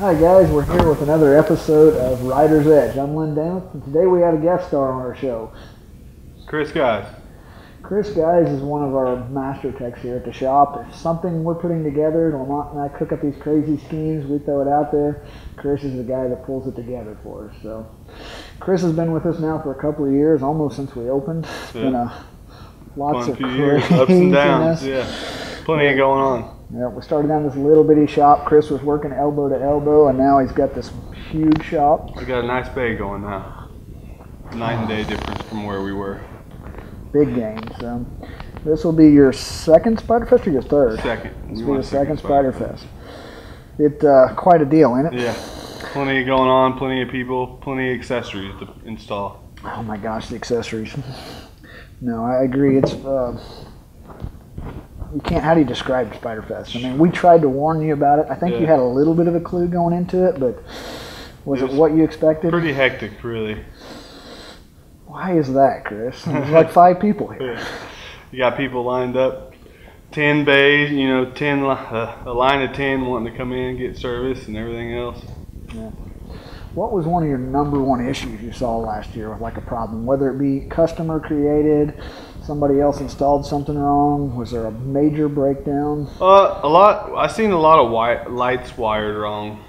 Hi guys, we're here with another episode of Rider's Edge. I'm Len Damouth, and today we have a guest star on our show. Chris Guys. Chris Guys is one of our master techs here at the shop. If something we're putting together, Lamont and I cook up these crazy schemes, we throw it out there. Chris is the guy that pulls it together for us. So, Chris has been with us now for a couple of years, almost since we opened. It's been lots of years, ups and downs. Yeah, plenty going on. Yeah, we started down this little bitty shop. Chris was working elbow to elbow, and now he's got this huge shop. We got a nice bay going now. Night and day difference from where we were. Big gains. This will be your second Spyder Fest or your third? Second. This will be the second Spyder Fest. It's quite a deal, ain't it? Yeah. Plenty going on, plenty of people, plenty of accessories to install. Oh my gosh, the accessories. No, I agree. It's you can't. How do you describe Spyder Fest? I mean, we tried to warn you about it. I think you had a little bit of a clue going into it, but was it what you expected? Pretty hectic, really. Why is that, Chris? There's like 5 people here. You got people lined up, 10 bays, you know, 10 a line of 10 wanting to come in and get service and everything else. Yeah. What was one of your #1 issues you saw last year with like a problem? Whether it be customer created, somebody else installed something wrong, was there a major breakdown? A lot. I seen a lot of lights wired wrong,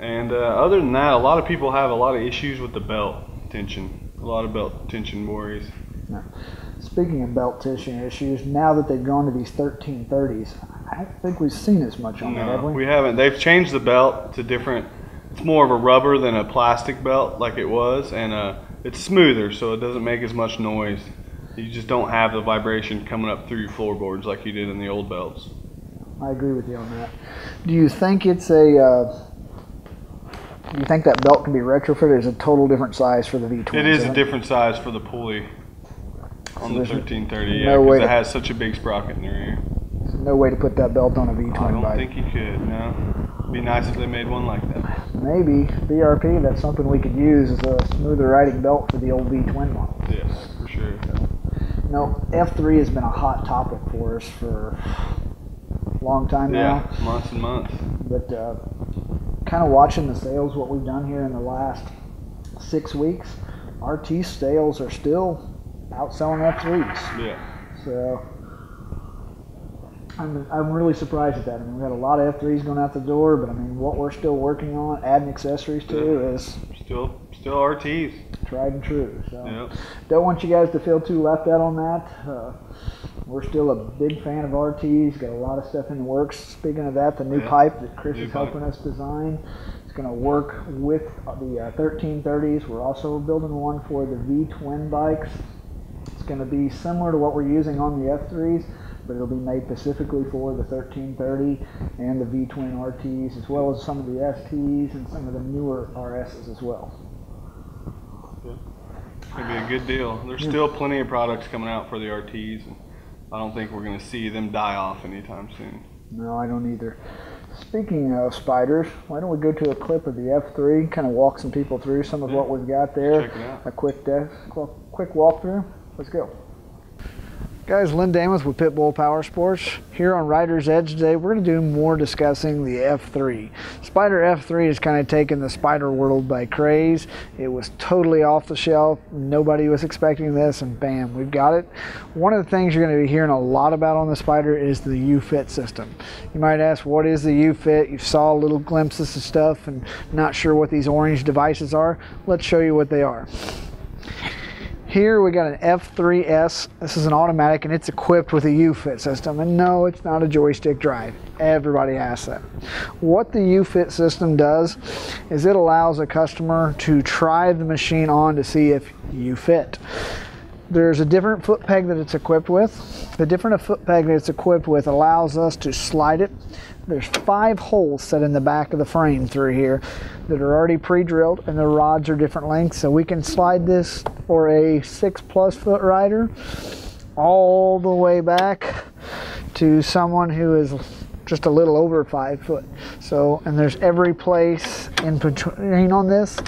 and other than that, a lot of people have a lot of issues with the belt tension. A lot of belt tension worries. Now, speaking of belt tension issues, now that they've gone to these 1330s, I don't think we've seen as much on that, have we? We haven't. They've changed the belt to different. It's more of a rubber than a plastic belt like it was, and it's smoother, so it doesn't make as much noise. You just don't have the vibration coming up through your floorboards like you did in the old belts. I agree with you on that. Do you think it's a? Do you think that belt can be retrofitted as a total different size for the V12? It is a different size for the pulley on the 1330, yeah, no because it has such a big sprocket in the rear. There's no way to put that belt on a V12 bike. I don't think you could, no. It'd be nice if they made one like that. Maybe. BRP, that's something we could use as a smoother riding belt for the old V-twin model. Yes, for sure. You know, F3 has been a hot topic for us for a long time now. Yeah, months and months. But kind of watching the sales, what we've done here in the last 6 weeks, RT sales are still outselling F3s. Yeah. So I'm really surprised at that. I mean, we had a lot of F3s going out the door, but I mean, what we're still working on, adding accessories to, is still RTs. Tried and true. So don't want you guys to feel too left out on that. We're still a big fan of RTs. Got a lot of stuff in the works. Speaking of that, the new pipe that Chris is helping us design, it's going to work with the 1330s. We're also building one for the V-twin bikes. It's going to be similar to what we're using on the F3s, but it'll be made specifically for the 1330 and the V-twin RTs, as well as some of the STs and some of the newer RSs as well. It's going to be a good deal. There's still plenty of products coming out for the RTs. And I don't think we're going to see them die off anytime soon. No, I don't either. Speaking of Spyders, why don't we go to a clip of the F3, kind of walk some people through some of what we've got there. Check it out. A quick walkthrough. Let's go. Guys, Len Damouth with Pitbull Power Sports. Here on Rider's Edge today, we're going to do more discussing the F3. Spyder F3 has kind of taken the Spyder world by craze. It was totally off the shelf. Nobody was expecting this, and bam, we've got it. One of the things you're going to be hearing a lot about on the Spyder is the U-Fit system. You might ask, what is the U-Fit? You saw little glimpses of stuff and not sure what these orange devices are. Let's show you what they are. Here we got an F3S. This is an automatic and it's equipped with a U-Fit system. And no, it's not a joystick drive. Everybody asks that. What the U-Fit system does is it allows a customer to try the machine on to see if you fit. There's a different foot peg that it's equipped with. The different foot peg that it's equipped with allows us to slide it. There's 5 holes set in the back of the frame through here that are already pre-drilled, and the rods are different lengths, so we can slide this for a 6+ foot rider all the way back to someone who is just a little over 5 foot. So, and there's every place in between on this.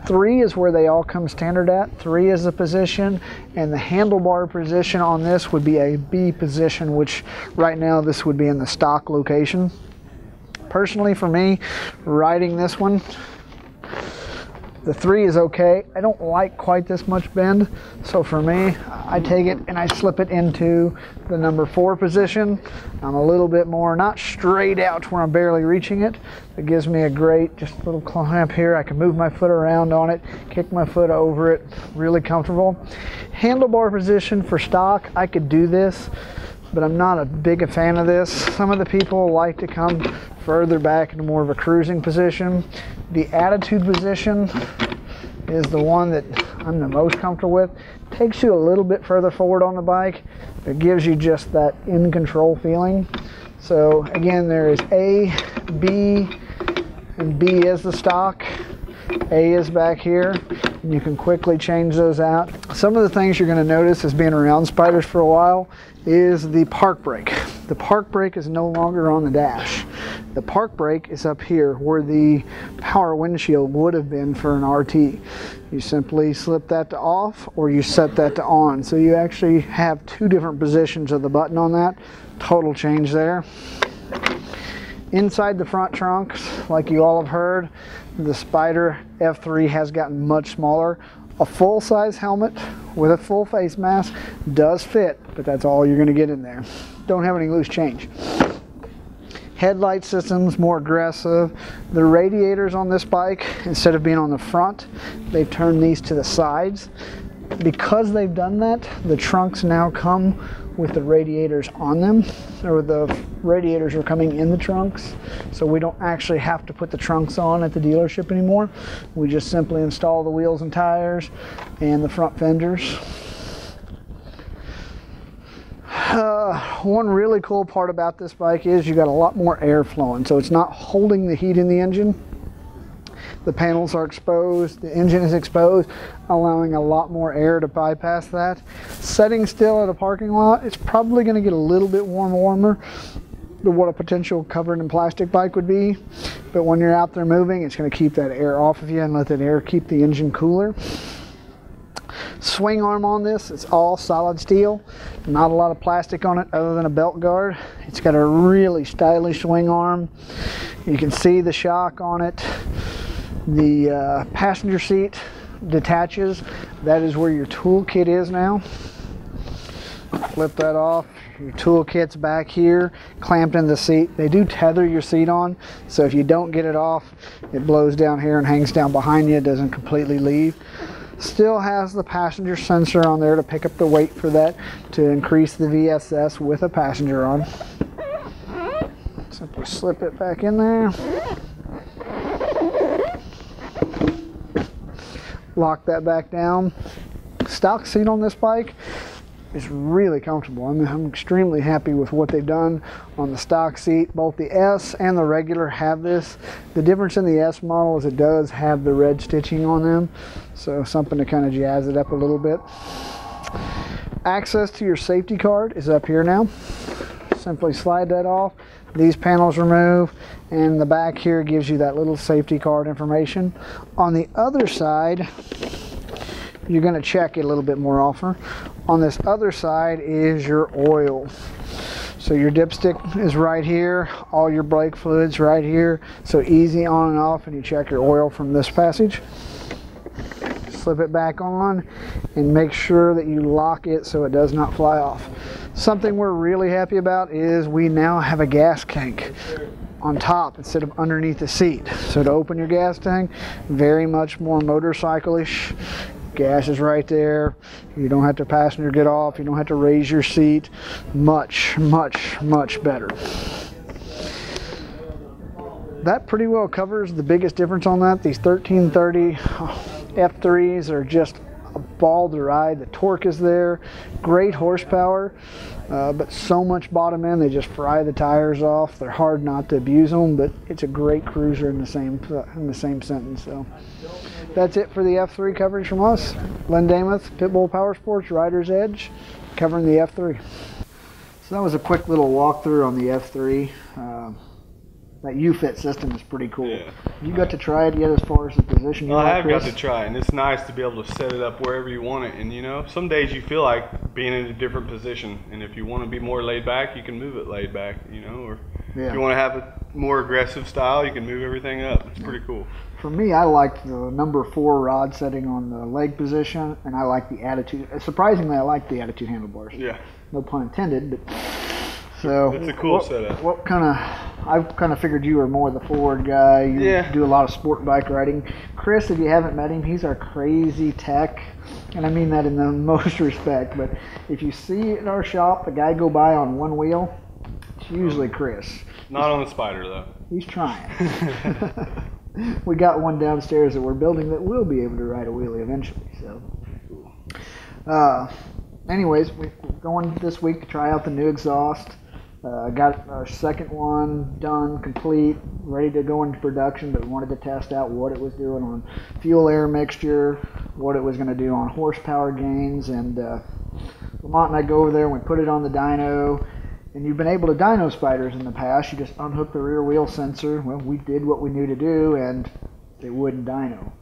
3 is where they all come standard at. 3 is the position, and the handlebar position on this would be a B position, which right now this would be in the stock location. Personally, for me, riding this one, the 3 is okay. I don't like quite this much bend, so for me, I take it and I slip it into the number 4 position. I'm a little bit more, not straight out to where I'm barely reaching it. It gives me a great, just little clamp here. I can move my foot around on it, kick my foot over it, really comfortable. Handlebar position for stock, I could do this, but I'm not a big a fan of this. Some of the people like to come further back into more of a cruising position. The attitude position is the one that I'm the most comfortable with. Takes you a little bit further forward on the bike, but gives you just that in control feeling. So again, there is A, B, and B is the stock. A is back here, and you can quickly change those out. Some of the things you're going to notice as being around Spyders for a while is the park brake. The park brake is no longer on the dash. The park brake is up here where the power windshield would have been for an RT. You simply slip that to off or you set that to on. So you actually have 2 different positions of the button on that. Total change there. Inside the front trunks, like you all have heard, the Spyder F3 has gotten much smaller. A full-size helmet with a full face mask does fit, but that's all you're going to get in there. Don't have any loose change. Headlight system's more aggressive. The radiators on this bike, instead of being on the front, they've turned these to the sides. Because they've done that, the trunks now come with the radiators on them, or the radiators are coming in the trunks, so we don't actually have to put the trunks on at the dealership anymore. We just simply install the wheels and tires and the front fenders. One really cool part about this bike is you got a lot more air flowing, so it's not holding the heat in the engine. The panels are exposed, the engine is exposed, allowing a lot more air to bypass that. Setting still at a parking lot, it's probably going to get a little bit warmer than what a potential covered in plastic bike would be. But when you're out there moving, it's going to keep that air off of you and let that air keep the engine cooler. Swing arm on this, it's all solid steel. Not a lot of plastic on it other than a belt guard. It's got a really stylish swing arm. You can see the shock on it. The passenger seat detaches. That is where your toolkit is now. Flip that off. Your toolkit's back here, clamped in the seat. They do tether your seat on, so if you don't get it off, it blows down here and hangs down behind you. It doesn't completely leave. Still has the passenger sensor on there to pick up the weight for that, to increase the VSS with a passenger on. Simply slip it back in there. Lock that back down. Stock seat on this bike is really comfortable. I'm extremely happy with what they've done on the stock seat. Both the S and the regular have this. The difference in the S model is it does have the red stitching on them, so something to kind of jazz it up a little bit. Access to your safety card is up here now. Simply slide that off. These panels remove, and the back here gives you that little safety card information. On the other side, you're going to check it a little bit more often. On this other side is your oil. So your dipstick is right here, all your brake fluids right here. So easy on and off, and you check your oil from this passage. Slip it back on and make sure that you lock it so it does not fly off. Something we're really happy about is we now have a gas tank on top instead of underneath the seat. So to open your gas tank, very much more motorcycle-ish. Gas is right there. You don't have to passenger get off. You don't have to raise your seat. Much, much, much better. That pretty well covers the biggest difference on that. These 1330 F3s are just a ball to ride. The torque is there, great horsepower, but so much bottom end, they just fry the tires off. They're hard not to abuse them, but it's a great cruiser in the same sentence. So that's it for the F3 coverage from us. Len Damouth, Pitbull Power Sports, Rider's Edge, covering the F3. So that was a quick little walkthrough on the F3. That U-Fit system is pretty cool. Yeah. You got to try it yet as far as the position? Well, I have got to try it, and it's nice to be able to set it up wherever you want it. And you know, some days you feel like being in a different position, and if you want to be more laid back, you can move it laid back, you know, or Yeah. If you want to have a more aggressive style, you can move everything up. It's pretty cool. For me, I like the number 4 rod setting on the leg position, and I like the attitude. Surprisingly, I like the attitude handlebars. Yeah. No pun intended, but so it's a cool setup. What kind of? I've kind of figured you were more the forward guy. You do a lot of sport bike riding. Chris, if you haven't met him, he's our crazy tech, and I mean that in the most respect. But if you see at our shop a guy go by on one wheel, it's usually Chris. Not on the Spyder though. He's trying. We got one downstairs that we're building that will be able to ride a wheelie eventually. So, anyways, we're going this week to try out the new exhaust. Got our second one done, complete, ready to go into production, but we wanted to test out what it was doing on fuel-air mixture, what it was going to do on horsepower gains, and Lamont and I go over there and we put it on the dyno. And you've been able to dyno Spyders in the past. You just unhook the rear wheel sensor. Well, we did what we knew to do, and it wouldn't dyno.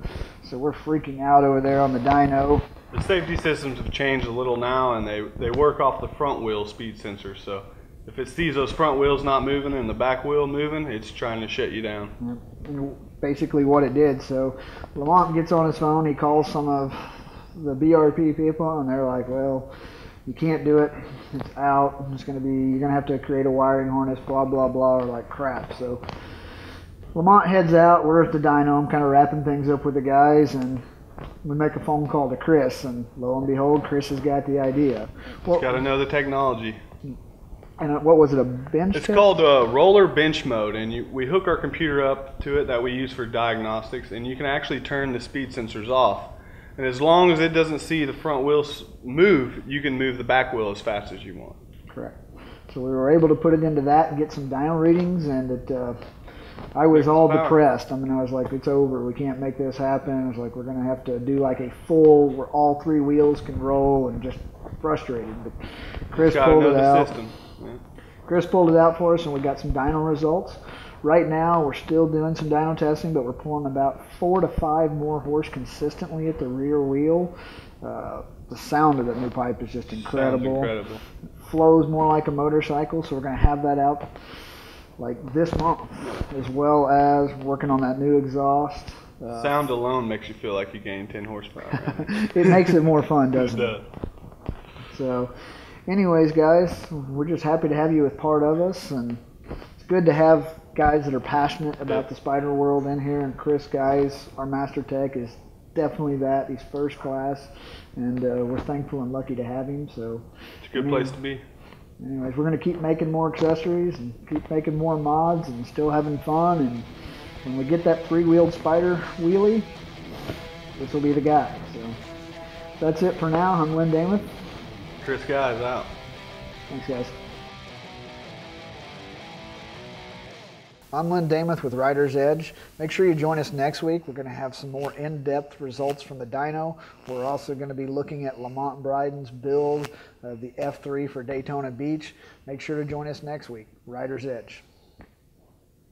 So we're freaking out over there on the dyno. The safety systems have changed a little now, and they work off the front wheel speed sensor. So if it sees those front wheels not moving and the back wheel moving, it's trying to shut you down. Yep. And basically what it did. So Lamont gets on his phone. He calls some of the BRP people, and they're like, well, you can't do it. It's out. It's going to be, you're going to have to create a wiring harness, blah, blah, blah, or like crap. So Lamont heads out. We're at the dyno. I'm kind of wrapping things up with the guys, and we make a phone call to Chris, and lo and behold, Chris has got the idea. Well, got to know the technology. And what was it, a bench? It's called roller bench mode, and we hook our computer up to it that we use for diagnostics, and you can actually turn the speed sensors off. And as long as it doesn't see the front wheels move, you can move the back wheel as fast as you want. Correct. So we were able to put it into that and get some dyno readings, and I was all depressed. I mean, I was like, it's over. We can't make this happen. I was like, we're going to have to do like a full where all 3 wheels can roll, and just frustrated. But Chris pulled it out. Yeah. Chris pulled it out for us, and we got some dyno results. Right now, we're still doing some dyno testing, but we're pulling about 4 to 5 more horse consistently at the rear wheel. The sound of that new pipe is just incredible. It flows more like a motorcycle, so we're going to have that out like this month, as well as working on that new exhaust. Sound alone makes you feel like you gained 10 horsepower. Right? It makes it more fun, doesn't it? So, anyways, guys, we're just happy to have you as part of us, and it's good to have guys that are passionate about the Spyder world in here, and Chris, guys, our master tech is definitely that. He's first class, and we're thankful and lucky to have him. So it's a good place to be. Anyways, we're going to keep making more accessories and keep making more mods and still having fun. And when we get that 3-wheeled Spyder wheelie, this will be the guy. So that's it for now. I'm Len Damouth. Chris Guys out. Thanks, guys. I'm Len Damouth with Rider's Edge. Make sure you join us next week. We're going to have some more in-depth results from the dyno. We're also going to be looking at Lamont Bryden's build of the F3 for Daytona Beach. Make sure to join us next week. Rider's Edge.